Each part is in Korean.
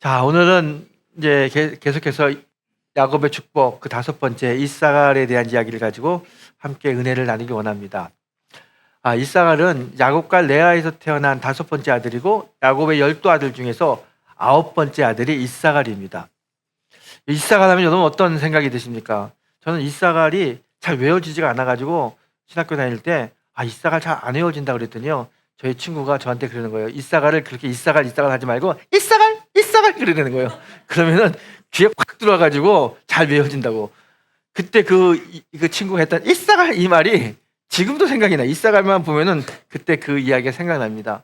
자, 오늘은 이제 계속해서 야곱의 축복 그 다섯 번째 이사갈에 대한 이야기를 가지고 함께 은혜를 나누기 원합니다. 이사갈은 야곱과 레아에서 태어난 다섯 번째 아들이고 야곱의 12아들 중에서 아홉 번째 아들이 이사갈입니다. 이사갈 하면 여러분 어떤 생각이 드십니까? 저는 이사갈이 잘 외워지지가 않아가지고 신학교 다닐 때 이사갈 잘 안 외워진다 그랬더니요, 저희 친구가 저한테 그러는 거예요. 이사갈을 그렇게 이사갈 하지 말고 이사갈 그러는 거예요. 그러면은 귀에 팍 들어와가지고 잘 외워진다고. 그때 그 친구가 했던 이사갈 이 말이 지금도 생각이 나. 이사갈만 보면은 그때 그 이야기가 생각납니다.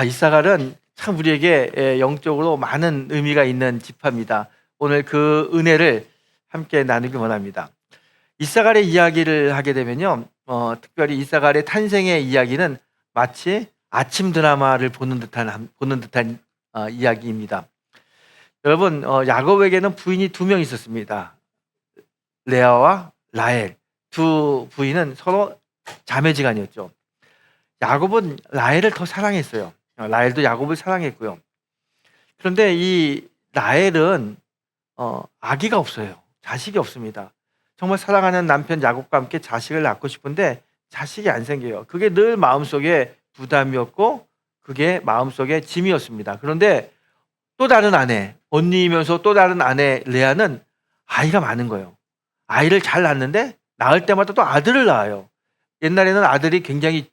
이사갈은 참 우리에게 영적으로 많은 의미가 있는 지파입니다. 오늘 그 은혜를 함께 나누기 원합니다. 이사갈의 이야기를 하게 되면요, 특별히 이사갈의 탄생의 이야기는 마치 아침 드라마를 보는 듯한 이야기입니다. 여러분, 야곱에게는 부인이 두 명 있었습니다. 레아와 라헬. 두 부인은 서로 자매지간이었죠. 야곱은 라헬을 더 사랑했어요. 라헬도 야곱을 사랑했고요. 그런데 이 라헬은 아기가 없어요. 자식이 없습니다. 정말 사랑하는 남편 야곱과 함께 자식을 낳고 싶은데 자식이 안 생겨요. 그게 늘 마음속에 부담이었고 그게 마음속에 짐이었습니다. 그런데 또 다른 아내, 언니이면서 또 다른 아내 레아는 아이가 많은 거예요. 아이를 잘 낳는데 낳을 때마다 또 아들을 낳아요. 옛날에는 아들이 굉장히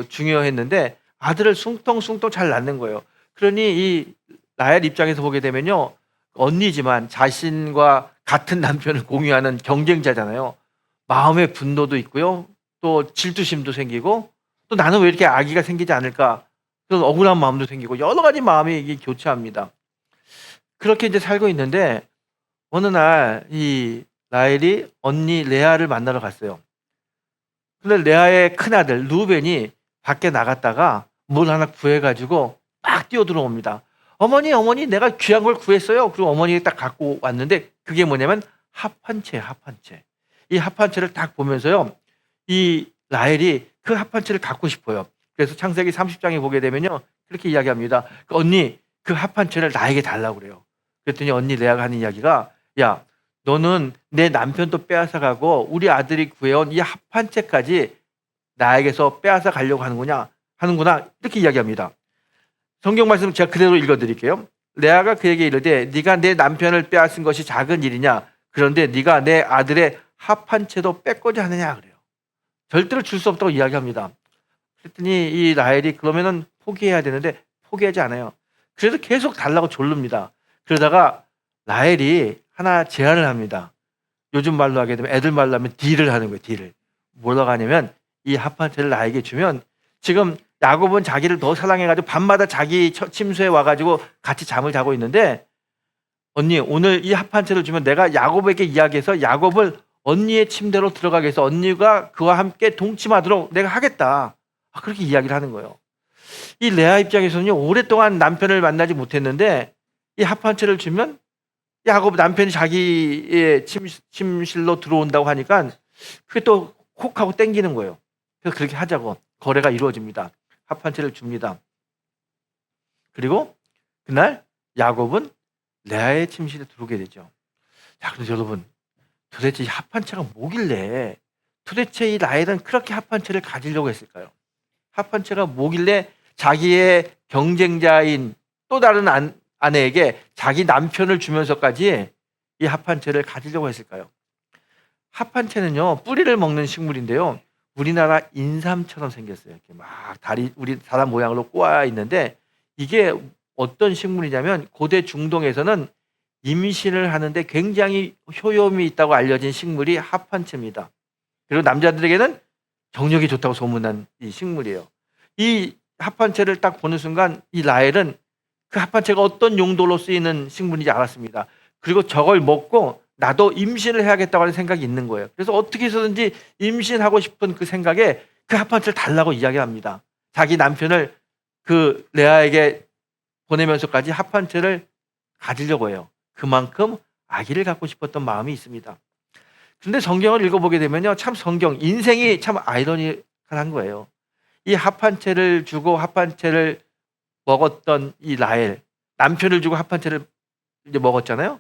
중요했는데 아들을 숭텅숭텅 잘 낳는 거예요. 그러니 이 라헬 입장에서 보게 되면요, 언니지만 자신과 같은 남편을 공유하는 경쟁자잖아요. 마음의 분노도 있고요, 또 질투심도 생기고, 또 나는 왜 이렇게 아기가 생기지 않을까, 그런 억울한 마음도 생기고 여러 가지 마음이 이게 교차합니다. 그렇게 이제 살고 있는데 어느 날 이 라헬이 언니 레아를 만나러 갔어요. 근데 레아의 큰아들 루벤이 밖에 나갔다가 뭘 하나 구해가지고 막 뛰어 들어옵니다. 어머니 내가 귀한 걸 구했어요. 그리고 어머니가 딱 갖고 왔는데 그게 뭐냐면 합판채. 이 합판채를 딱 보면서요, 이 라헬이 그 합판채를 갖고 싶어요. 그래서 창세기 30장에 보게 되면요, 그렇게 이야기합니다. 언니 그 합판채를 나에게 달라고 그래요. 그랬더니 언니 레아가 하는 이야기가, 야, 너는 내 남편도 빼앗아 가고 우리 아들이 구해온 이 합판채까지 나에게서 빼앗아 가려고 하는구나, 이렇게 이야기합니다. 성경 말씀을 제가 그대로 읽어드릴게요. 레아가 그에게 이르되 네가 내 남편을 빼앗은 것이 작은 일이냐? 그런데 네가 내 아들의 합판채도 뺏고자 하느냐 그래요. 절대로 줄 수 없다고 이야기합니다. 그랬더니 이 라헬이 그러면은 포기해야 되는데 포기하지 않아요. 그래서 계속 달라고 졸릅니다. 그러다가 라헬이 하나 제안을 합니다. 요즘 말로 하게 되면, 애들 말로 하면 딜을 하는 거예요. 딜을. 뭐라고 하냐면, 이 합판채를 나에게 주면, 지금 야곱은 자기를 더 사랑해가지고 밤마다 자기 침소에 와가지고 같이 잠을 자고 있는데, 언니 오늘 이 합판채를 주면 내가 야곱에게 이야기해서 야곱을 언니의 침대로 들어가게 해서 언니가 그와 함께 동침하도록 내가 하겠다, 그렇게 이야기를 하는 거예요. 이 레아 입장에서는요, 오랫동안 남편을 만나지 못했는데 이 합판채를 주면 야곱 남편이 자기의 침실로 들어온다고 하니까 그게 또 콕 하고 땡기는 거예요. 그래서 그렇게 하자고 거래가 이루어집니다. 합판채를 줍니다. 그리고 그날 야곱은 레아의 침실에 들어오게 되죠. 자, 그래서 여러분, 도대체 이 합판채가 뭐길래 도대체 이 라헬은 그렇게 합판채를 가지려고 했을까요? 합판채가 뭐길래 자기의 경쟁자인 또 다른 아내에게 자기 남편을 주면서까지 이 합판채를 가지려고 했을까요? 합판채는요, 뿌리를 먹는 식물인데요, 우리나라 인삼처럼 생겼어요. 이렇게 막 다리, 우리 사람 모양으로 꼬아 있는데, 이게 어떤 식물이냐면 고대 중동에서는 임신을 하는데 굉장히 효용이 있다고 알려진 식물이 합판채입니다. 그리고 남자들에게는 정력이 좋다고 소문난 이 식물이에요. 이 합판채를 딱 보는 순간 이 라헬은 그 합판채가 어떤 용도로 쓰이는 식물인지 알았습니다. 그리고 저걸 먹고 나도 임신을 해야겠다고 하는 생각이 있는 거예요. 그래서 어떻게 해서든지 임신하고 싶은 그 생각에 그 합판채를 달라고 이야기합니다. 자기 남편을 그 레아에게 보내면서까지 합판채를 가지려고 해요. 그만큼 아기를 갖고 싶었던 마음이 있습니다. 그런데 성경을 읽어보게 되면요, 참 인생이 참 아이러니한 거예요. 이 합판채를 주고 합판채를 먹었던 이 라헬, 남편을 주고 합판채를 이제 먹었잖아요.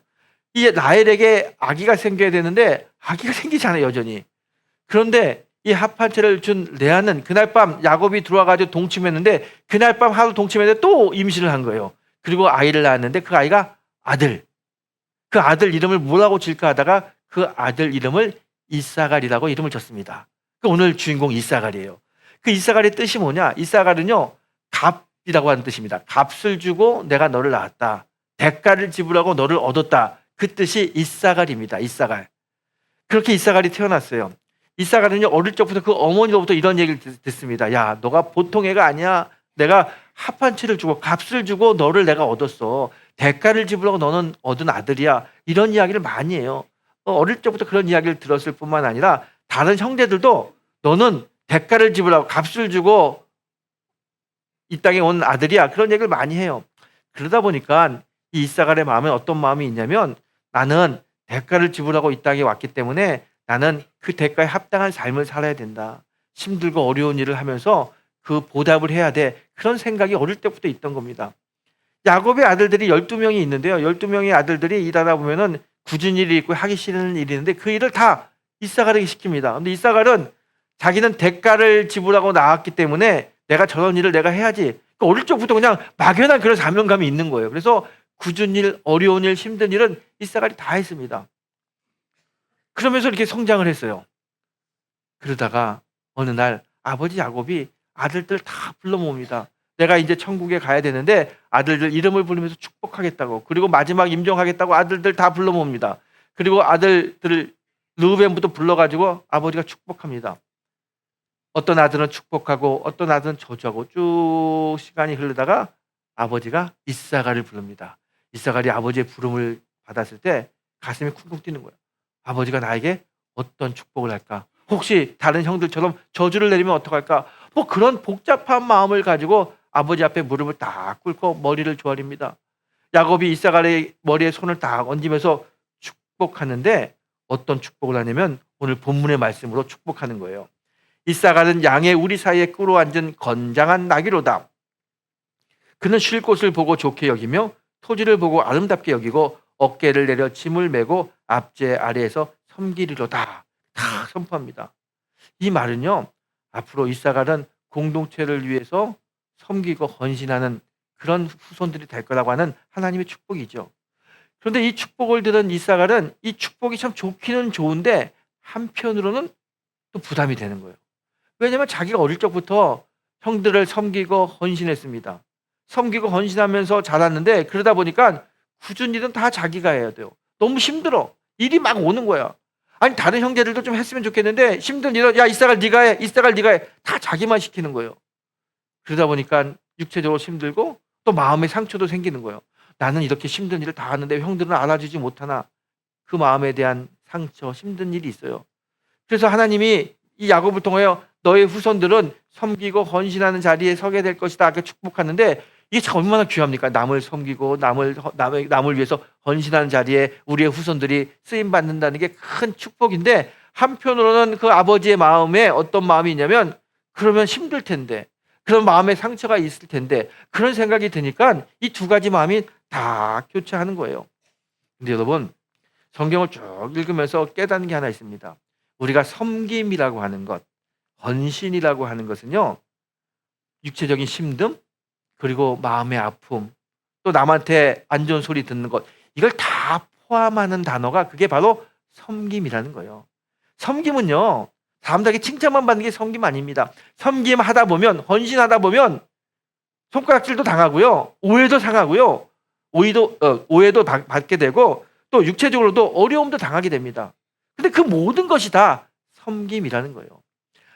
이 라헬에게 아기가 생겨야 되는데 아기가 생기지 않아요, 여전히. 그런데 이 합한채를 준 레아는 그날 밤 야곱이 들어와 가지고 동침했는데 그날 밤 하루 동침했는데 또 임신을 한 거예요. 그리고 아이를 낳았는데 그 아이가 아들. 그 아들 이름을 뭐라고 질까 하다가 그 아들 이름을 이사갈이라고 이름을 줬습니다. 그 오늘 주인공 이사갈이에요. 그 이사갈의 뜻이 뭐냐? 이사갈은요, 값이라고 하는 뜻입니다. 값을 주고 내가 너를 낳았다. 대가를 지불하고 너를 얻었다. 그 뜻이 이사갈입니다. 이사갈. 그렇게 이사갈이 태어났어요. 이사갈은요, 어릴 적부터 그 어머니로부터 이런 얘기를 듣습니다. 야, 너가 보통 애가 아니야. 내가 합한치를 주고 값을 주고 너를 내가 얻었어. 대가를 지불하고 너는 얻은 아들이야. 이런 이야기를 많이 해요. 어릴 적부터 그런 이야기를 들었을 뿐만 아니라 다른 형제들도 너는 대가를 지불하고 값을 주고 이 땅에 온 아들이야. 그런 얘기를 많이 해요. 그러다 보니까 이 이사갈의 마음에 어떤 마음이 있냐면 나는 대가를 지불하고 이 땅에 왔기 때문에 나는 그 대가에 합당한 삶을 살아야 된다. 힘들고 어려운 일을 하면서 그 보답을 해야 돼. 그런 생각이 어릴 때부터 있던 겁니다. 야곱의 아들들이 12명이 있는데요. 12명의 아들들이 일하다 보면은 굳은 일이 있고 하기 싫은 일이 있는데 그 일을 다 이사갈에게 시킵니다. 근데 이사갈은 자기는 대가를 지불하고 나왔기 때문에 내가 저런 일을 내가 해야지. 그러니까 어릴 적부터 그냥 막연한 그런 사명감이 있는 거예요. 그래서 굳은 일, 어려운 일, 힘든 일은 이사갈이 다 했습니다. 그러면서 이렇게 성장을 했어요. 그러다가 어느 날 아버지 야곱이 아들들 다 불러 모읍니다. 내가 이제 천국에 가야 되는데 아들들 이름을 부르면서 축복하겠다고, 그리고 마지막 임종하겠다고 아들들 다 불러 모읍니다. 그리고 아들들 르우벤부터 불러가지고 아버지가 축복합니다. 어떤 아들은 축복하고 어떤 아들은 저주하고 쭉 시간이 흐르다가 아버지가 이사갈을 부릅니다. 이사갈이 아버지의 부름을 받았을 때 가슴이 쿵쿵 뛰는 거예요. 아버지가 나에게 어떤 축복을 할까? 혹시 다른 형들처럼 저주를 내리면 어떡할까? 뭐 그런 복잡한 마음을 가지고 아버지 앞에 무릎을 딱 꿇고 머리를 조아립니다. 야곱이 이사갈의 머리에 손을 딱 얹으면서 축복하는데 어떤 축복을 하냐면 오늘 본문의 말씀으로 축복하는 거예요. 이사갈은 양의 우리 사이에 끌어앉은 건장한 나귀로다. 그는 쉴 곳을 보고 좋게 여기며 토지를 보고 아름답게 여기고 어깨를 내려 짐을 메고 앞제 아래에서 섬기리로다. 다 선포합니다. 이 말은요, 앞으로 이사갈은 공동체를 위해서 섬기고 헌신하는 그런 후손들이 될 거라고 하는 하나님의 축복이죠. 그런데 이 축복을 들은 이사갈은 이 축복이 참 좋기는 좋은데 한편으로는 또 부담이 되는 거예요. 왜냐하면 자기가 어릴 적부터 형들을 섬기고 헌신했습니다. 섬기고 헌신하면서 자랐는데 그러다 보니까 굳은 일은 다 자기가 해야 돼요. 너무 힘들어. 일이 막 오는 거야. 아니 다른 형제들도 좀 했으면 좋겠는데 힘든 일은 야 이사갈 네가 해. 이사갈 네가 해. 다 자기만 시키는 거예요. 그러다 보니까 육체적으로 힘들고 또 마음의 상처도 생기는 거예요. 나는 이렇게 힘든 일을 다 하는데 형들은 알아주지 못하나. 그 마음에 대한 상처, 힘든 일이 있어요. 그래서 하나님이 이 야곱을 통하여 너의 후손들은 섬기고 헌신하는 자리에 서게 될 것이다. 이렇게 축복하는데 이게 참 얼마나 귀합니까? 남을 섬기고 남을 위해서 헌신하는 자리에 우리의 후손들이 쓰임 받는다는 게 큰 축복인데 한편으로는 그 아버지의 마음에 어떤 마음이 있냐면 그러면 힘들 텐데 그런 마음에 상처가 있을 텐데 그런 생각이 드니까 이 두 가지 마음이 다 교차하는 거예요. 근데 여러분 성경을 쭉 읽으면서 깨닫는 게 하나 있습니다. 우리가 섬김이라고 하는 것, 헌신이라고 하는 것은요, 육체적인 힘듦, 그리고 마음의 아픔, 또 남한테 안 좋은 소리 듣는 것, 이걸 다 포함하는 단어가 그게 바로 섬김이라는 거예요. 섬김은요, 사람들에게 칭찬만 받는 게 섬김 아닙니다. 섬김하다 보면, 헌신하다 보면 손가락질도 당하고요, 오해도 당하고요, 오해도 받게 되고 또 육체적으로도 어려움도 당하게 됩니다. 근데 그 모든 것이 다 섬김이라는 거예요.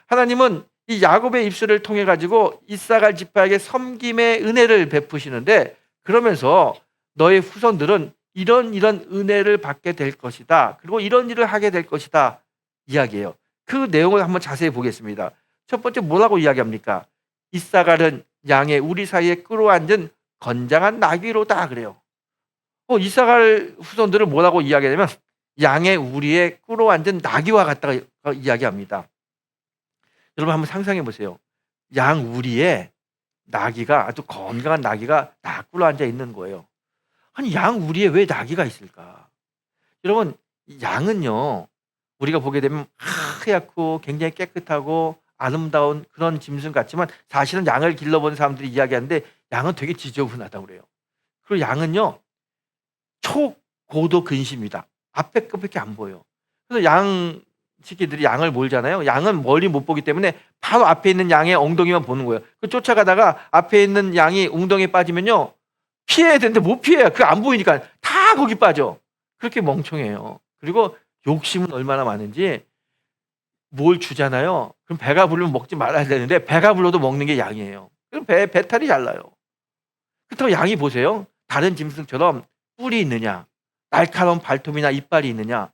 하나님은 이 야곱의 입술을 통해 가지고 이사갈 지파에게 섬김의 은혜를 베푸시는데 그러면서 너의 후손들은 이런 은혜를 받게 될 것이다. 그리고 이런 일을 하게 될 것이다. 이야기해요. 그 내용을 한번 자세히 보겠습니다. 첫 번째 뭐라고 이야기합니까? 이사갈은 양의 우리 사이에 끌어앉은 건장한 나귀로다 그래요. 이사갈 후손들을 뭐라고 이야기하냐면 양의 우리에 끌어앉은 나귀와 같다고 이야기합니다. 여러분 한번 상상해 보세요. 양 우리에 나귀가 아주 건강한 나귀가 딱 끌어앉아 있는 거예요. 아니 양 우리에 왜 나귀가 있을까? 여러분 이 양은요 우리가 보게 되면 하얗고 굉장히 깨끗하고 아름다운 그런 짐승 같지만 사실은 양을 길러본 사람들이 이야기하는데 양은 되게 지저분하다고 그래요. 그리고 양은요 초고도 근시입니다. 앞에 것밖에 안 보여요. 그래서 양 새끼들이 양을 몰잖아요. 양은 멀리 못 보기 때문에 바로 앞에 있는 양의 엉덩이만 보는 거예요. 그 쫓아가다가 앞에 있는 양이 웅덩이에 빠지면요 피해야 되는데 못 피해요. 그 안 보이니까 다 거기 빠져. 그렇게 멍청해요. 그리고 욕심은 얼마나 많은지 뭘 주잖아요. 그럼 배가 부르면 먹지 말아야 되는데 배가 불러도 먹는 게 양이에요. 그럼 배탈이 잘 나요. 그렇다고 양이 보세요. 다른 짐승처럼 뿔이 있느냐, 날카로운 발톱이나 이빨이 있느냐,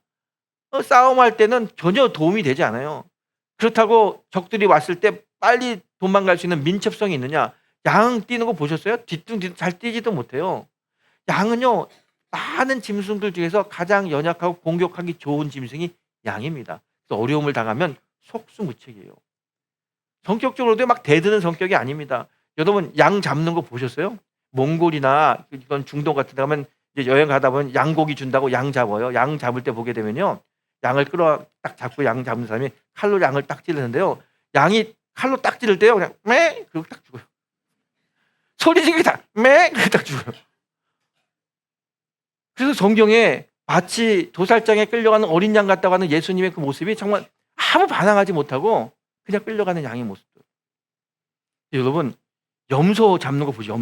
싸움할 때는 전혀 도움이 되지 않아요. 그렇다고 적들이 왔을 때 빨리 도망갈 수 있는 민첩성이 있느냐, 양 뛰는 거 보셨어요? 뒤뚱뒤뚱 잘 뛰지도 못해요. 양은요, 많은 짐승들 중에서 가장 연약하고 공격하기 좋은 짐승이 양입니다. 그래서 어려움을 당하면 속수무책이에요. 성격적으로도 막 대드는 성격이 아닙니다. 여러분 양 잡는 거 보셨어요? 몽골이나 이런 중동 같은 데 가면 이제 여행 가다 보면 양고기 준다고 양 잡아요. 양 잡을 때 보게 되면요. 양을 끌어 딱 잡고 양 잡는 사람이 칼로 양을 딱 찌르는데요. 양이 칼로 딱 찌를 때요. 그냥 매 그리고 딱 죽어요. 소리 지르게 매 그리고 딱 죽어요. 그래서 성경에 마치 도살장에 끌려가는 어린 양 같다고 하는 예수님의 그 모습이 정말 아무 반항하지 못하고 그냥 끌려가는 양의 모습들. 여러분 염소 잡는 거 보죠.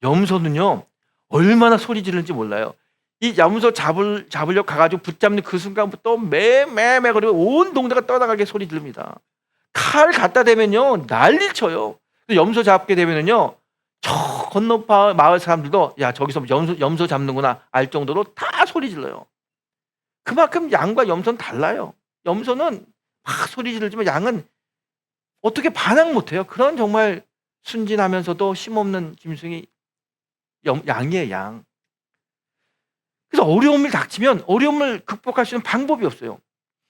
염소는요 얼마나 소리 지르는지 몰라요. 이 염소 잡으려고 가가지고 붙잡는 그 순간부터 매매매거리고 온 동네가 떠나가게 소리 지릅니다. 칼 갖다 대면요 난리를 쳐요. 염소 잡게 되면은요 저 건너 마을 사람들도 야 저기서 염소 잡는구나 알 정도로 다 소리 질러요. 그만큼 양과 염소는 달라요. 염소는 막 소리 지르지만 양은 어떻게 반항 못해요. 그런 정말 순진하면서도 힘없는 짐승이 양이에요. 양. 그래서 어려움을 닥치면 어려움을 극복할 수 있는 방법이 없어요.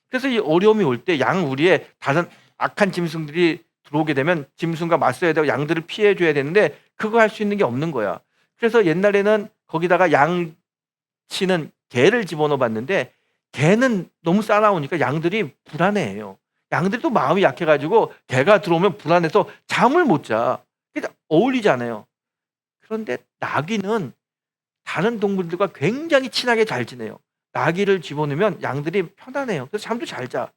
그래서 이 어려움이 올 때 양 우리에 다른 악한 짐승들이 들어오게 되면 짐승과 맞서야 되고 양들을 피해 줘야 되는데 그거 할 수 있는 게 없는 거야. 그래서 옛날에는 거기다가 양치는 개를 집어넣어 봤는데 개는 너무 싸나우니까 양들이 불안해해요. 양들이 또 마음이 약해 가지고 개가 들어오면 불안해서 잠을 못 자. 그러니까 어울리지 않아요. 그런데 나귀는 다른 동물들과 굉장히 친하게 잘 지내요. 나귀를 집어넣으면 양들이 편안해요. 그래서 잠도 잘 자.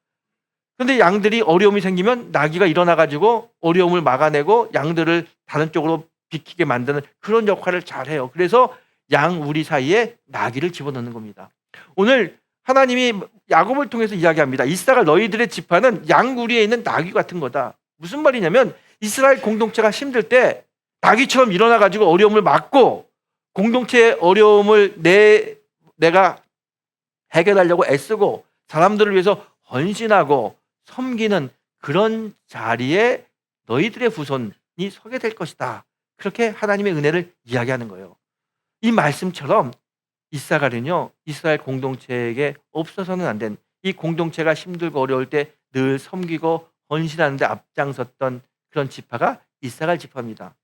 근데 양들이 어려움이 생기면 나귀가 일어나 가지고 어려움을 막아내고 양들을 다른 쪽으로 비키게 만드는 그런 역할을 잘해요. 그래서 양 우리 사이에 나귀를 집어넣는 겁니다. 오늘 하나님이 야곱을 통해서 이야기합니다. 이사가 너희들의 지파는 양 우리에 있는 나귀 같은 거다. 무슨 말이냐면 이스라엘 공동체가 힘들 때 나귀처럼 일어나 가지고 어려움을 막고 공동체의 어려움을 내가 해결하려고 애쓰고 사람들을 위해서 헌신하고 섬기는 그런 자리에 너희들의 후손이 서게 될 것이다. 그렇게 하나님의 은혜를 이야기하는 거예요. 이 말씀처럼 이사갈은요 이스라엘 공동체에게 없어서는 안 된 이 공동체가 힘들고 어려울 때 늘 섬기고 헌신하는 데 앞장섰던 그런 지파가 이사갈 지파입니다.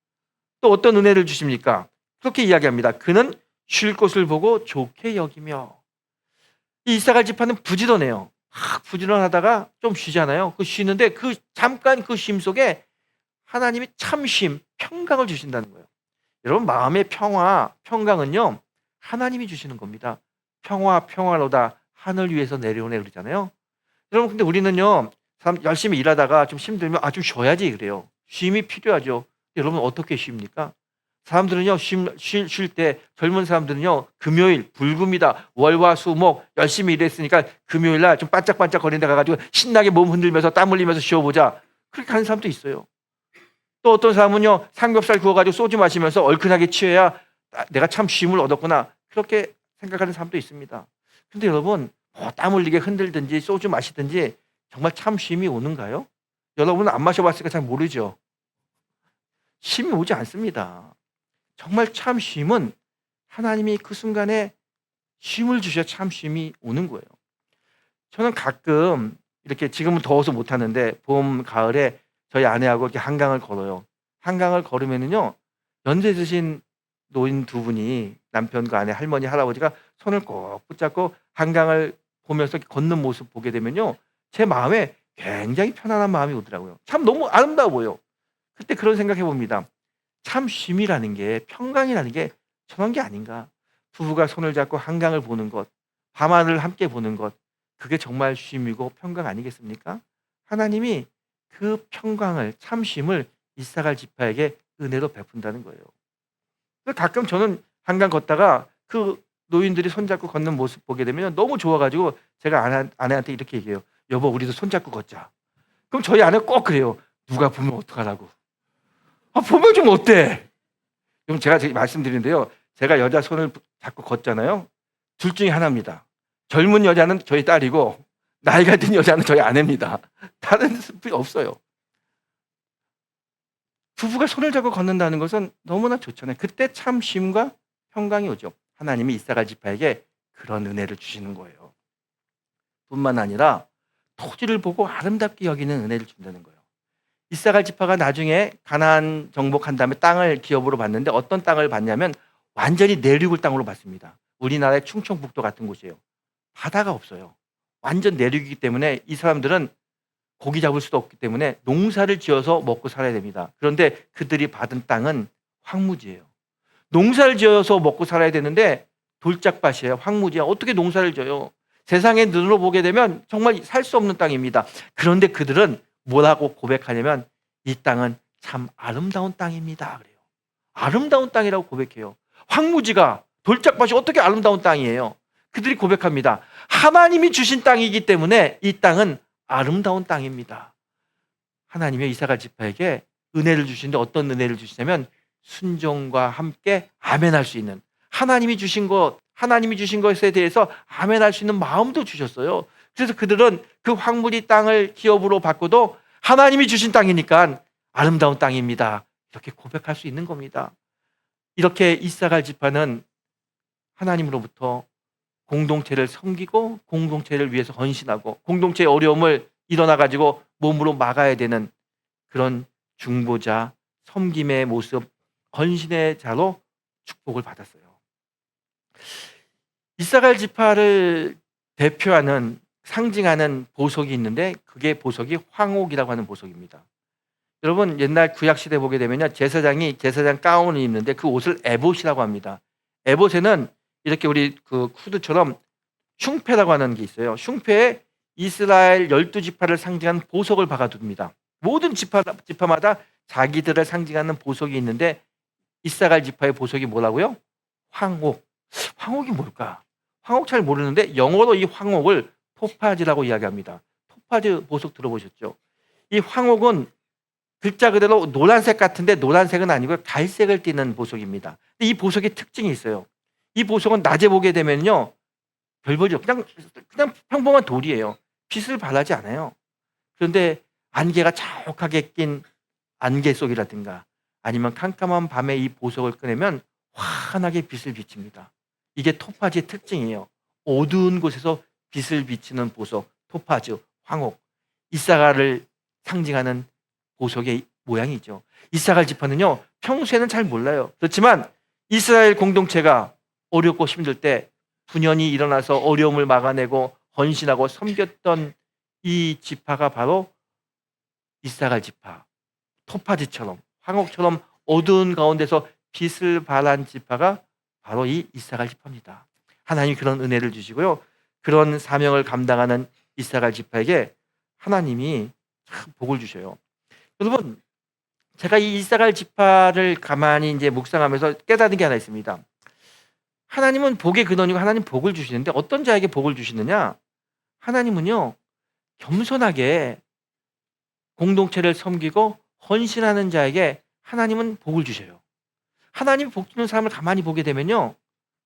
또 어떤 은혜를 주십니까? 그렇게 이야기합니다. 그는 쉴 곳을 보고 좋게 여기며. 이 이사갈 지파는 부지런해요. 부지런하다가 좀 쉬잖아요. 그 쉬는데 그 잠깐 그 쉼 속에 하나님이 참쉼, 평강을 주신다는 거예요. 여러분 마음의 평화, 평강은요 하나님이 주시는 겁니다. 평화로다 하늘 위에서 내려오네 그러잖아요. 여러분 근데 우리는요 열심히 일하다가 좀 힘들면 좀 쉬어야지 그래요. 쉼이 필요하죠. 여러분 어떻게 쉽니까? 사람들은요 쉴 때 젊은 사람들은요 금요일 불금이다 월화수목 열심히 일했으니까 금요일 날 좀 반짝반짝 거리는 데 가가지고 신나게 몸 흔들면서 땀 흘리면서 쉬어보자 그렇게 하는 사람도 있어요. 또 어떤 사람은요 삼겹살 구워가지고 소주 마시면서 얼큰하게 취해야 내가 참 쉼을 얻었구나 그렇게 생각하는 사람도 있습니다. 근데 여러분 땀 흘리게 흔들든지 소주 마시든지 정말 참 쉼이 오는가요? 여러분은 안 마셔봤으니까 잘 모르죠. 쉼이 오지 않습니다. 정말 참 쉼은 하나님이 그 순간에 쉼을 주셔야 참 쉼이 오는 거예요. 저는 가끔 이렇게 지금은 더워서 못 하는데 봄, 가을에 저희 아내하고 이렇게 한강을 걸어요. 한강을 걸으면은요 연세 드신 노인 두 분이 남편과 아내, 할머니, 할아버지가 손을 꼭 붙잡고 한강을 보면서 걷는 모습 보게 되면요. 제 마음에 굉장히 편안한 마음이 오더라고요. 참 너무 아름다워 보여. 그때 그런 생각해 봅니다. 참 쉼이라는 게, 평강이라는 게 저런 게 아닌가. 부부가 손을 잡고 한강을 보는 것, 밤하늘을 함께 보는 것, 그게 정말 쉼이고 평강 아니겠습니까? 하나님이 그 평강을, 참 쉼을 이사갈 지파에게 은혜로 베푼다는 거예요. 가끔 저는 한강 걷다가 그 노인들이 손잡고 걷는 모습 보게 되면 너무 좋아가지고 제가 아내한테 이렇게 얘기해요. 여보, 우리도 손잡고 걷자. 그럼 저희 아내가 꼭 그래요. 누가 보면 어떡하라고. 보면 좀 어때? 그럼 제가 말씀드리는데요. 제가 여자 손을 잡고 걷잖아요. 둘 중에 하나입니다. 젊은 여자는 저희 딸이고 나이가 든 여자는 저희 아내입니다. 다른 분이 없어요. 부부가 손을 잡고 걷는다는 것은 너무나 좋잖아요. 그때 참 쉼과 평강이 오죠. 하나님이 이사갈 지파에게 그런 은혜를 주시는 거예요. 뿐만 아니라 토지를 보고 아름답게 여기는 은혜를 준다는 거예요. 이사갈 지파가 나중에 가나안 정복한 다음에 땅을 기업으로 받는데 어떤 땅을 받냐면 완전히 내륙을 땅으로 받습니다. 우리나라의 충청북도 같은 곳이에요. 바다가 없어요. 완전 내륙이기 때문에 이 사람들은 고기 잡을 수도 없기 때문에 농사를 지어서 먹고 살아야 됩니다. 그런데 그들이 받은 땅은 황무지예요. 농사를 지어서 먹고 살아야 되는데 돌짝밭이에요. 황무지야. 어떻게 농사를 지어요? 세상의 눈으로 보게 되면 정말 살 수 없는 땅입니다. 그런데 그들은 뭐라고 고백하냐면 이 땅은 참 아름다운 땅입니다. 그래요. 아름다운 땅이라고 고백해요. 황무지가, 돌짝밭이 어떻게 아름다운 땅이에요? 그들이 고백합니다. 하나님이 주신 땅이기 때문에 이 땅은 아름다운 땅입니다. 하나님의 이사갈 지파에게 은혜를 주시는데 어떤 은혜를 주시냐면 순종과 함께 아멘할 수 있는, 하나님이 주신 것에 대해서 아멘할 수 있는 마음도 주셨어요. 그래서 그들은 그 황무지 땅을 기업으로 받고도 하나님이 주신 땅이니까 아름다운 땅입니다. 이렇게 고백할 수 있는 겁니다. 이렇게 이사갈 지파는 하나님으로부터 공동체를 섬기고 공동체를 위해서 헌신하고 공동체의 어려움을 일어나 가지고 몸으로 막아야 되는 그런 중보자, 섬김의 모습, 헌신의 자로 축복을 받았어요. 이사갈 지파를 대표하는, 상징하는 보석이 있는데 그게 보석이 황옥이라고 하는 보석입니다. 여러분 옛날 구약 시대 보게 되면요, 제사장이 제사장 가운을 입는데 그 옷을 에봇이라고 합니다. 에봇에는 이렇게 우리 그 후드처럼 흉패라고 하는 게 있어요. 흉패에 이스라엘 12지파를 상징하는 보석을 박아둡니다. 모든 지파마다 자기들을 상징하는 보석이 있는데 이사갈 지파의 보석이 뭐라고요? 황옥. 황옥이 뭘까? 황옥 잘 모르는데 영어로 이 황옥을 토파즈라고 이야기합니다. 토파즈 보석 들어보셨죠? 이 황옥은 글자 그대로 노란색 같은데 노란색은 아니고 갈색을 띠는 보석입니다. 이 보석의 특징이 있어요. 이 보석은 낮에 보게 되면요, 별볼이 그냥 평범한 돌이에요. 빛을 발하지 않아요. 그런데 안개가 자욱하게 낀 안개 속이라든가 아니면 캄캄한 밤에 이 보석을 꺼내면 환하게 빛을 비칩니다. 이게 토파즈의 특징이에요. 어두운 곳에서 빛을 비치는 보석, 토파즈, 황옥. 이사갈을 상징하는 보석의 모양이죠. 이사갈 지파는요, 평소에는 잘 몰라요. 그렇지만 이스라엘 공동체가 어렵고 힘들 때 분연이 일어나서 어려움을 막아내고 헌신하고 섬겼던 이 지파가 바로 이사갈 지파. 토파즈처럼, 황옥처럼 어두운 가운데서 빛을 발한 지파가 바로 이 이사갈 지파입니다. 하나님이 그런 은혜를 주시고요, 그런 사명을 감당하는 이사갈 지파에게 하나님이 참 복을 주셔요. 여러분, 제가 이 이사갈 지파를 가만히 이제 묵상하면서 깨닫는 게 하나 있습니다. 하나님은 복의 근원이고 하나님 복을 주시는데 어떤 자에게 복을 주시느냐? 하나님은요, 겸손하게 공동체를 섬기고 헌신하는 자에게 하나님은 복을 주셔요. 하나님이 복 주는 사람을 가만히 보게 되면요,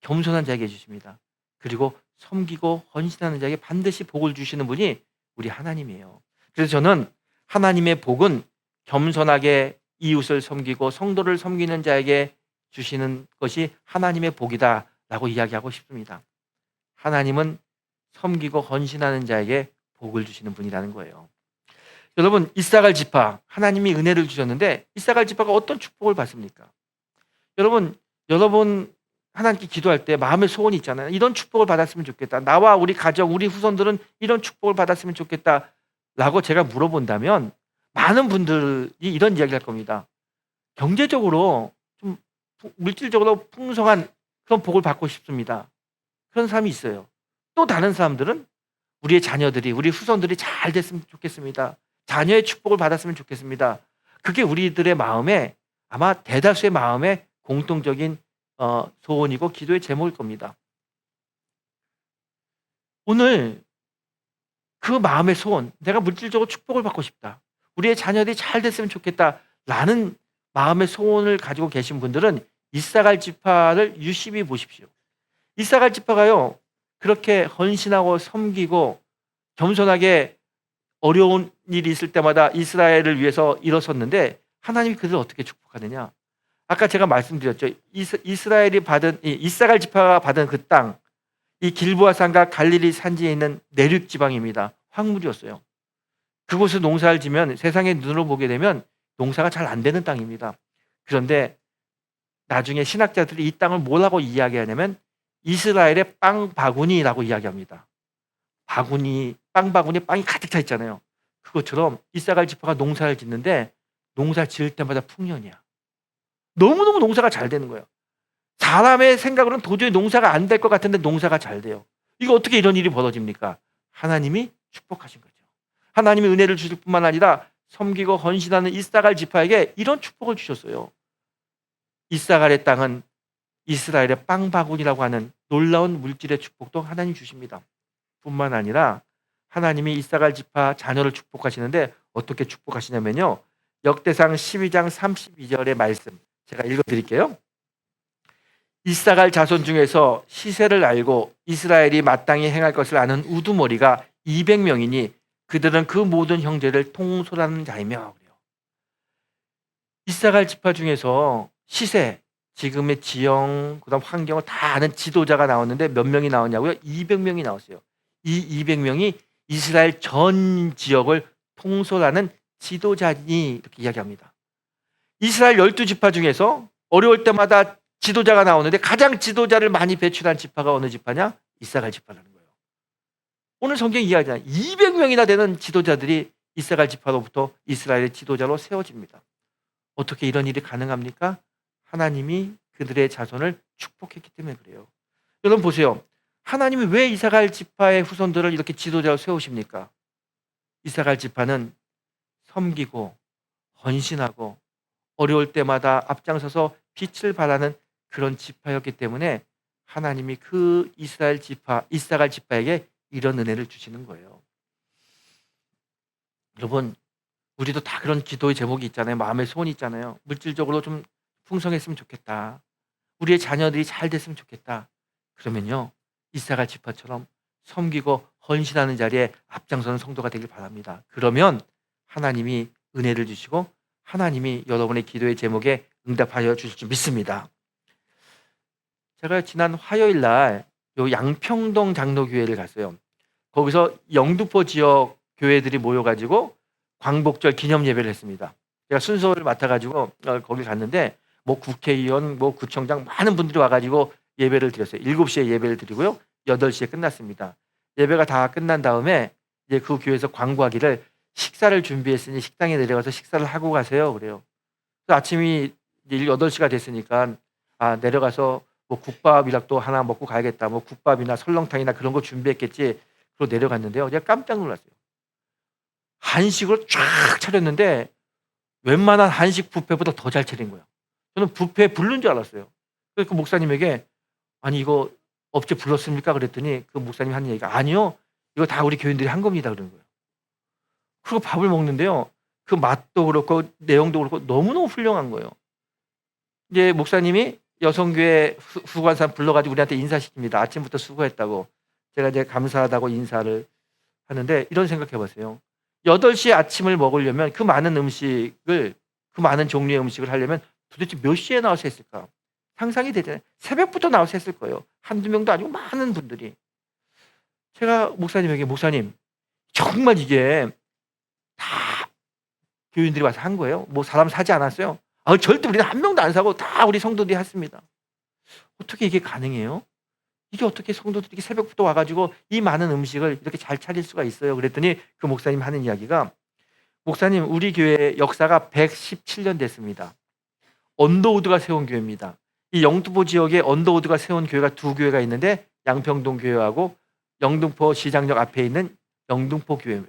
겸손한 자에게 주십니다. 그리고 섬기고 헌신하는 자에게 반드시 복을 주시는 분이 우리 하나님이에요. 그래서 저는 하나님의 복은 겸손하게 이웃을 섬기고 성도를 섬기는 자에게 주시는 것이 하나님의 복이다라고 이야기하고 싶습니다. 하나님은 섬기고 헌신하는 자에게 복을 주시는 분이라는 거예요. 여러분, 이사갈 지파, 하나님이 은혜를 주셨는데 이사갈 지파가 어떤 축복을 받습니까? 여러분, 여러분 하나님께 기도할 때 마음의 소원이 있잖아요. 이런 축복을 받았으면 좋겠다. 나와 우리 가정, 우리 후손들은 이런 축복을 받았으면 좋겠다라고 제가 물어본다면 많은 분들이 이런 이야기를 할 겁니다. 경제적으로 좀 물질적으로 풍성한 그런 복을 받고 싶습니다. 그런 사람이 있어요. 또 다른 사람들은 우리의 자녀들이, 우리 후손들이 잘 됐으면 좋겠습니다. 자녀의 축복을 받았으면 좋겠습니다. 그게 우리들의 마음에, 아마 대다수의 마음에 공통적인 소원이고 기도의 제목일 겁니다. 오늘 그 마음의 소원, 내가 물질적으로 축복을 받고 싶다, 우리의 자녀들이 잘 됐으면 좋겠다라는 마음의 소원을 가지고 계신 분들은 이사갈 지파를 유심히 보십시오. 이사갈 지파가요, 그렇게 헌신하고 섬기고 겸손하게 어려운 일이 있을 때마다 이스라엘을 위해서 일어섰는데 하나님이 그들을 어떻게 축복하느냐? 아까 제가 말씀드렸죠. 이스라엘이 받은, 이사갈 지파가 받은 그 땅, 이 길보아 산과 갈릴리 산지에 있는 내륙 지방입니다. 황물이었어요. 그곳에 농사를 지면, 세상의 눈으로 보게 되면 농사가 잘 안 되는 땅입니다. 그런데 나중에 신학자들이 이 땅을 뭐라고 이야기하냐면 이스라엘의 빵 바구니라고 이야기합니다. 바구니, 빵 바구니에 빵이 가득 차 있잖아요. 그것처럼 이사갈 지파가 농사를 짓는데 농사 지을 때마다 풍년이야. 너무너무 농사가 잘 되는 거예요. 사람의 생각으로는 도저히 농사가 안 될 것 같은데 농사가 잘 돼요. 이거 어떻게 이런 일이 벌어집니까? 하나님이 축복하신 거죠. 하나님이 은혜를 주실 뿐만 아니라 섬기고 헌신하는 이사갈 지파에게 이런 축복을 주셨어요. 이사갈의 땅은 이스라엘의 빵 바구니라고 하는 놀라운 물질의 축복도 하나님 주십니다. 뿐만 아니라 하나님이 이사갈 지파 자녀를 축복하시는데 어떻게 축복하시냐면요, 역대상 12장 32절의 말씀 제가 읽어드릴게요. 이사갈 자손 중에서 시세를 알고 이스라엘이 마땅히 행할 것을 아는 우두머리가 200명이니 그들은 그 모든 형제를 통솔하는 자이며. 이사갈 지파 중에서 시세, 지금의 지형, 그다음 환경을 다 아는 지도자가 나왔는데 몇 명이 나왔냐고요? 200명이 나왔어요. 이 200명이 이스라엘 전 지역을 통솔하는 지도자니 이렇게 이야기합니다. 이스라엘 12지파 중에서 어려울 때마다 지도자가 나오는데 가장 지도자를 많이 배출한 지파가 어느 지파냐? 이사갈 지파라는 거예요. 오늘 성경이 이야기하잖아요. 200명이나 되는 지도자들이 이사갈 지파로부터 이스라엘의 지도자로 세워집니다. 어떻게 이런 일이 가능합니까? 하나님이 그들의 자손을 축복했기 때문에 그래요. 여러분 보세요. 하나님이 왜 이사갈 지파의 후손들을 이렇게 지도자로 세우십니까? 이사갈 지파는 섬기고 헌신하고 어려울 때마다 앞장서서 빛을 발하는 그런 지파였기 때문에 하나님이 그 이스라엘 지파, 이사갈 지파에게 이런 은혜를 주시는 거예요. 여러분, 우리도 다 그런 기도의 제목이 있잖아요. 마음의 소원이 있잖아요. 물질적으로 좀 풍성했으면 좋겠다. 우리의 자녀들이 잘 됐으면 좋겠다. 그러면요, 이사갈 지파처럼 섬기고 헌신하는 자리에 앞장서는 성도가 되길 바랍니다. 그러면 하나님이 은혜를 주시고 하나님이 여러분의 기도의 제목에 응답하여 주실 줄 믿습니다. 제가 지난 화요일 날 양평동 장로교회를 갔어요. 거기서 영등포 지역 교회들이 모여가지고 광복절 기념 예배를 했습니다. 제가 순서를 맡아가지고 거기 갔는데 뭐 국회의원, 뭐 구청장 많은 분들이 와가지고 예배를 드렸어요. 7시에 예배를 드리고요. 8시에 끝났습니다. 예배가 다 끝난 다음에 이제 그 교회에서 광고하기를 식사를 준비했으니 식당에 내려가서 식사를 하고 가세요. 그래요. 그래서 아침이 이제 8시가 됐으니까 내려가서 뭐 국밥이라도 하나 먹고 가야겠다. 뭐 국밥이나 설렁탕이나 그런 거 준비했겠지. 그리고 내려갔는데요. 제가 깜짝 놀랐어요. 한식으로 쫙 차렸는데 웬만한 한식 뷔페보다 더 잘 차린 거예요. 저는 뷔페 부른 줄 알았어요. 그래서 그 목사님에게 아니 이거 업체 불렀습니까? 그랬더니 그 목사님이 하는 얘기가 아니요. 이거 다 우리 교인들이 한 겁니다. 그러는 거예요. 그리고 밥을 먹는데요. 그 맛도 그렇고 내용도 그렇고 너무너무 훌륭한 거예요. 이제 목사님이 여성교회 후관산 불러가지고 우리한테 인사시킵니다. 아침부터 수고했다고. 제가 이제 감사하다고 인사를 하는데 이런 생각해 보세요. 8시에 아침을 먹으려면 그 많은 음식을, 그 많은 종류의 음식을 하려면 도대체 몇 시에 나와서 했을까? 상상이 되잖아요. 새벽부터 나와서 했을 거예요. 한두 명도 아니고 많은 분들이. 제가 목사님에게 목사님 정말 이게 다 교인들이 와서 한 거예요? 뭐 사람 사지 않았어요? 절대 우리는 한 명도 안 사고 다 우리 성도들이 했습니다. 어떻게 이게 가능해요? 이게 어떻게 성도들이 새벽부터 와가지고 이 많은 음식을 이렇게 잘 차릴 수가 있어요? 그랬더니 그 목사님 하는 이야기가, 목사님, 우리 교회 역사가 117년 됐습니다. 언더우드가 세운 교회입니다. 이 영등포 지역에 언더우드가 세운 교회가 두 교회가 있는데, 양평동 교회하고 영등포 시장역 앞에 있는 영등포 교회,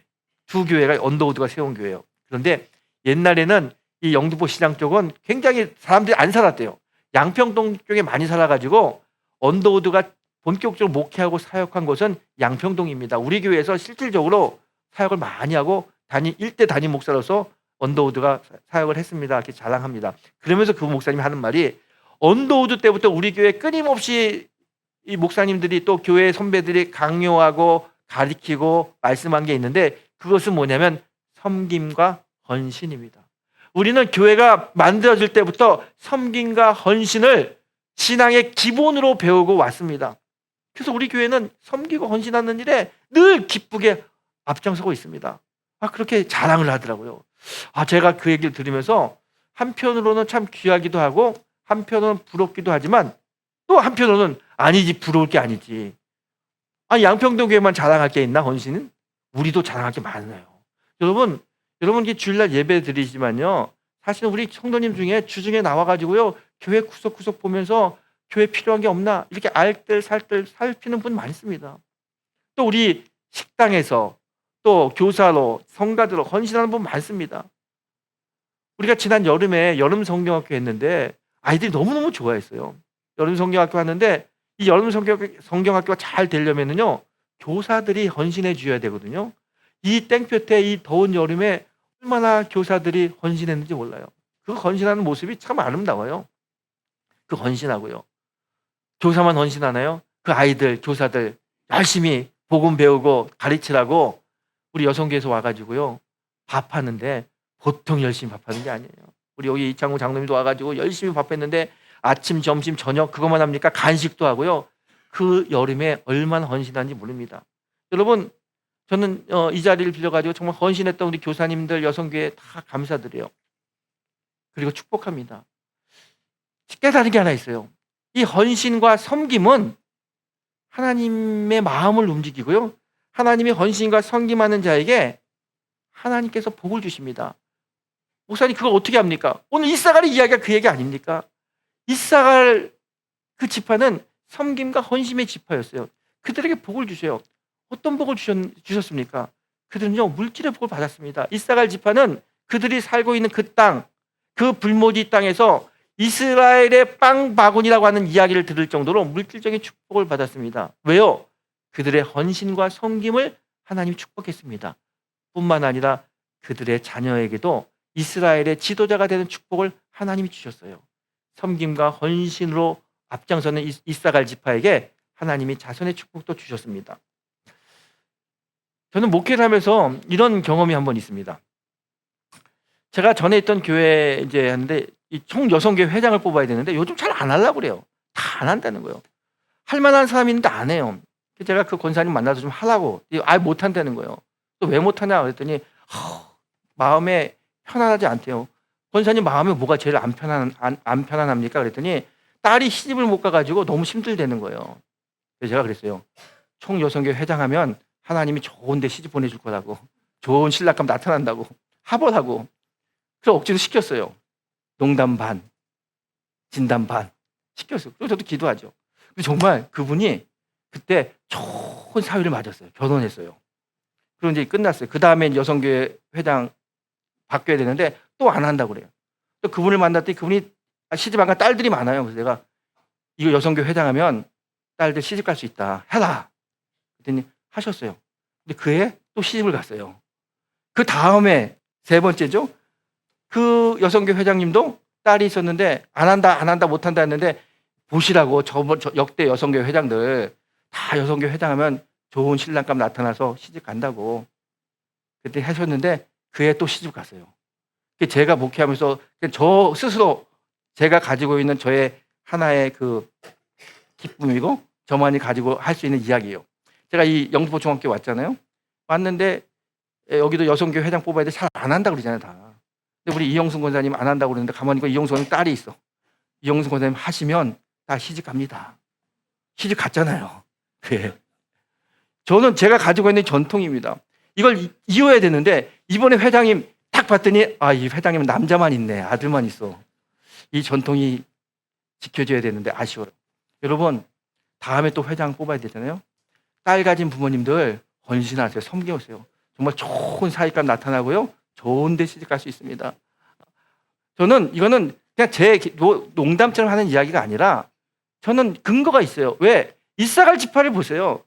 두 교회가 언더우드가 세운 교회예요. 그런데 옛날에는 이 영등포 시장 쪽은 굉장히 사람들이 안 살았대요. 양평동 쪽에 많이 살아가지고 언더우드가 본격적으로 목회하고 사역한 곳은 양평동입니다. 우리 교회에서 실질적으로 사역을 많이 하고 일대 담임 목사로서 언더우드가 사역을 했습니다. 이렇게 자랑합니다. 그러면서 그 목사님이 하는 말이, 언더우드 때부터 우리 교회 끊임없이 이 목사님들이 또 교회 선배들이 강요하고 가리키고 말씀한 게 있는데, 그것은 뭐냐면 섬김과 헌신입니다. 우리는 교회가 만들어질 때부터 섬김과 헌신을 신앙의 기본으로 배우고 왔습니다. 그래서 우리 교회는 섬기고 헌신하는 일에 늘 기쁘게 앞장서고 있습니다. 그렇게 자랑을 하더라고요. 제가 그 얘기를 들으면서 한편으로는 참 귀하기도 하고 한편으로는 부럽기도 하지만, 또 한편으로는 아니지, 부러울 게 아니지. 양평동 교회만 자랑할 게 있나, 헌신은? 우리도 자랑할 게 많아요. 여러분 주일날 예배 드리지만요, 사실은 우리 성도님 중에 주중에 나와가지고요, 교회 구석구석 보면서 교회 필요한 게 없나 이렇게 알뜰살뜰 살피는 분 많습니다. 또 우리 식당에서 또 교사로 성가대로 헌신하는 분 많습니다. 우리가 지난 여름에 여름 성경학교 했는데 아이들이 너무너무 좋아했어요. 여름 성경학교 하는데 이 여름 성경학교가 잘 되려면요, 교사들이 헌신해 주셔야 되거든요. 이 땡볕에 이 더운 여름에 얼마나 교사들이 헌신했는지 몰라요. 그 헌신하는 모습이 참 아름다워요. 그 헌신하고요. 교사만 헌신하나요? 그 아이들, 교사들 열심히 복음 배우고 가르치라고 우리 여성교에서 와가지고요, 밥하는데 보통 열심히 밥하는 게 아니에요. 우리 여기 이창우 장로님도 와가지고 열심히 밥했는데 아침, 점심, 저녁 그것만 합니까? 간식도 하고요. 그 여름에 얼마나 헌신한지 모릅니다. 여러분, 저는 이 자리를 빌려가지고 정말 헌신했던 우리 교사님들, 여성교회 다 감사드려요. 그리고 축복합니다. 깨달은 게 하나 있어요. 이 헌신과 섬김은 하나님의 마음을 움직이고요, 하나님이 헌신과 섬김하는 자에게 하나님께서 복을 주십니다. 목사님, 그걸 어떻게 합니까? 오늘 이사갈의 이야기가 그 얘기 아닙니까? 이사갈 그 지파는 섬김과 헌신의 지파였어요. 그들에게 복을 주셔요. 어떤 복을 주셨습니까? 그들은요, 물질의 복을 받았습니다. 이사갈 지파는 그들이 살고 있는 그 땅, 그 불모지 땅에서 이스라엘의 빵 바구니라고 하는 이야기를 들을 정도로 물질적인 축복을 받았습니다. 왜요? 그들의 헌신과 섬김을 하나님이 축복했습니다. 뿐만 아니라 그들의 자녀에게도 이스라엘의 지도자가 되는 축복을 하나님이 주셨어요. 섬김과 헌신으로 앞장서는 이사갈 지파에게 하나님이 자손의 축복도 주셨습니다. 저는 목회를 하면서 이런 경험이 한 번 있습니다. 제가 전에 있던 교회 이제 하는데 이 총 여성교회 회장을 뽑아야 되는데 요즘 잘 안 하려고 그래요. 다 안 한다는 거예요. 할 만한 사람이 있는데 안 해요. 제가 그 권사님 만나서 좀 하라고, 못 한다는 거예요. 또 왜 못 하냐 그랬더니 마음에 편안하지 않대요. 권사님 마음에 뭐가 제일 안 편안합니까? 그랬더니 딸이 시집을 못 가가지고 너무 힘들다는 거예요. 그래서 제가 그랬어요. 총 여성교회 회장하면 하나님이 좋은 데 시집 보내줄 거라고, 좋은 신랑감 나타난다고, 하버라고. 그래서 억지로 시켰어요. 농담 반, 진담 반 시켰어요. 그리고 저도 기도하죠. 근데 정말 그분이 그때 좋은 사위를 맞았어요. 결혼했어요. 그리고 이제 끝났어요. 그 다음에 여성교회 회장 바뀌어야 되는데 또 안 한다고 그래요. 또 그분을 만났더니 그분이 시집 안 간 딸들이 많아요. 그래서 내가 이거 여성교회 회장하면 딸들 시집 갈 수 있다, 해라. 그랬더니 하셨어요. 근데 그해 또 시집을 갔어요. 그 다음에 세 번째죠. 그 여성교회 회장님도 딸이 있었는데 안 한다 못 한다 했는데, 보시라고 저 역대 여성교회 회장들 다 여성교회 회장하면 좋은 신랑감 나타나서 시집 간다고 그때 하셨는데 그해 또 시집 갔어요. 제가 목회하면서 저 스스로 제가 가지고 있는 저의 하나의 그 기쁨이고 저만이 가지고 할 수 있는 이야기예요. 제가 이 영등포 중학교 왔잖아요. 왔는데 여기도 여성교회 회장 뽑아야 돼. 잘 안 한다고 그러잖아요, 다. 근데 우리 이영순 권사님 안 한다고 그러는데 가만히 있고 이영순 권사님 딸이 있어. 이영순 권사님 하시면 다 시집 갑니다. 시집 갔잖아요. 예. 저는 제가 가지고 있는 전통입니다. 이걸 이어야 되는데 이번에 회장님 딱 봤더니 이 회장님은 남자만 있네. 아들만 있어. 이 전통이 지켜져야 되는데 아쉬워요. 여러분 다음에 또 회장 뽑아야 되잖아요. 딸 가진 부모님들 헌신하세요. 섬겨오세요. 정말 좋은 사익감 나타나고요. 좋은 데 시집 갈 수 있습니다. 저는 이거는 그냥 제 농담처럼 하는 이야기가 아니라 저는 근거가 있어요. 왜? 이사갈 지파를 보세요.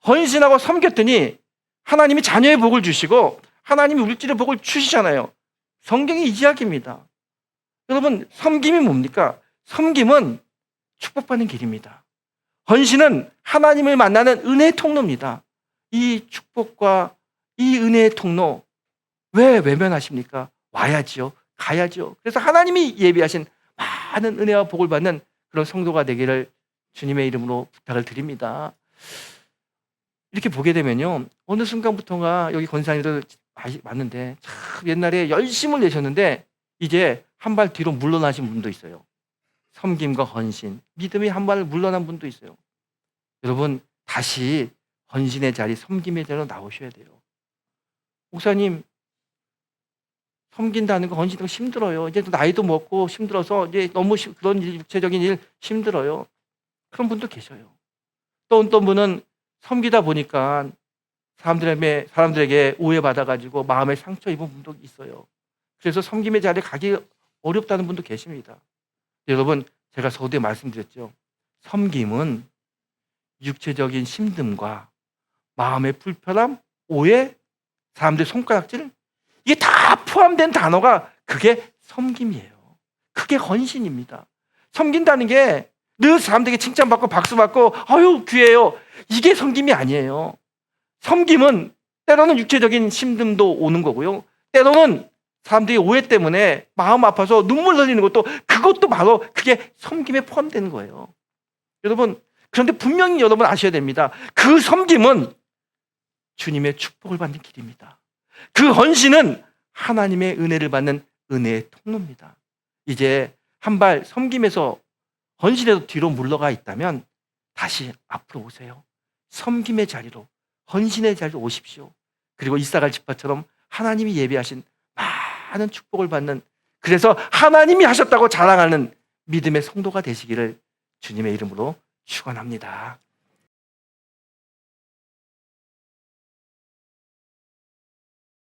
헌신하고 섬겼더니 하나님이 자녀의 복을 주시고 하나님이 물질의 복을 주시잖아요. 성경이 이 이야기입니다. 여러분 섬김이 뭡니까? 섬김은 축복받는 길입니다. 헌신은 하나님을 만나는 은혜의 통로입니다. 이 축복과 이 은혜의 통로 왜 외면하십니까? 와야지요. 가야죠. 그래서 하나님이 예비하신 많은 은혜와 복을 받는 그런 성도가 되기를 주님의 이름으로 부탁을 드립니다. 이렇게 보게 되면요. 어느 순간부터가 여기 권사님들 많은데 참 옛날에 열심을 내셨는데 이제 한 발 뒤로 물러나신 분도 있어요. 섬김과 헌신, 믿음이 한 발 물러난 분도 있어요. 여러분 다시 헌신의 자리, 섬김의 자리로 나오셔야 돼요. 목사님 섬긴다는 거, 헌신하는 거 힘들어요. 이제 나이도 먹고 힘들어서 이제 너무 그런 육체적인 일 힘들어요. 그런 분도 계셔요. 또 어떤 분은 섬기다 보니까 사람들에게 오해받아가지고 마음에 상처 입은 분도 있어요. 그래서 섬김의 자리에 가기 어렵다는 분도 계십니다. 여러분 제가 서두에 말씀드렸죠. 섬김은 육체적인 힘듦과 마음의 불편함, 오해, 사람들의 손가락질 이게 다 포함된 단어가 그게 섬김이에요. 그게 헌신입니다. 섬긴다는 게 늘 사람들에게 칭찬받고 박수받고 아유 귀해요. 이게 섬김이 아니에요. 섬김은 때로는 육체적인 힘듦도 오는 거고요. 때로는 사람들이 오해 때문에 마음 아파서 눈물 흘리는 그것도 바로 그게 섬김에 포함되는 거예요. 여러분 그런데 분명히 여러분 아셔야 됩니다. 그 섬김은 주님의 축복을 받는 길입니다. 그 헌신은 하나님의 은혜를 받는 은혜의 통로입니다. 이제 한 발 섬김에서 헌신에서 뒤로 물러가 있다면 다시 앞으로 오세요. 섬김의 자리로, 헌신의 자리로 오십시오. 그리고 이사갈 지파처럼 하나님이 예비하신 많은 축복을 받는, 그래서 하나님이 하셨다고 자랑하는 믿음의 성도가 되시기를 주님의 이름으로 축원합니다.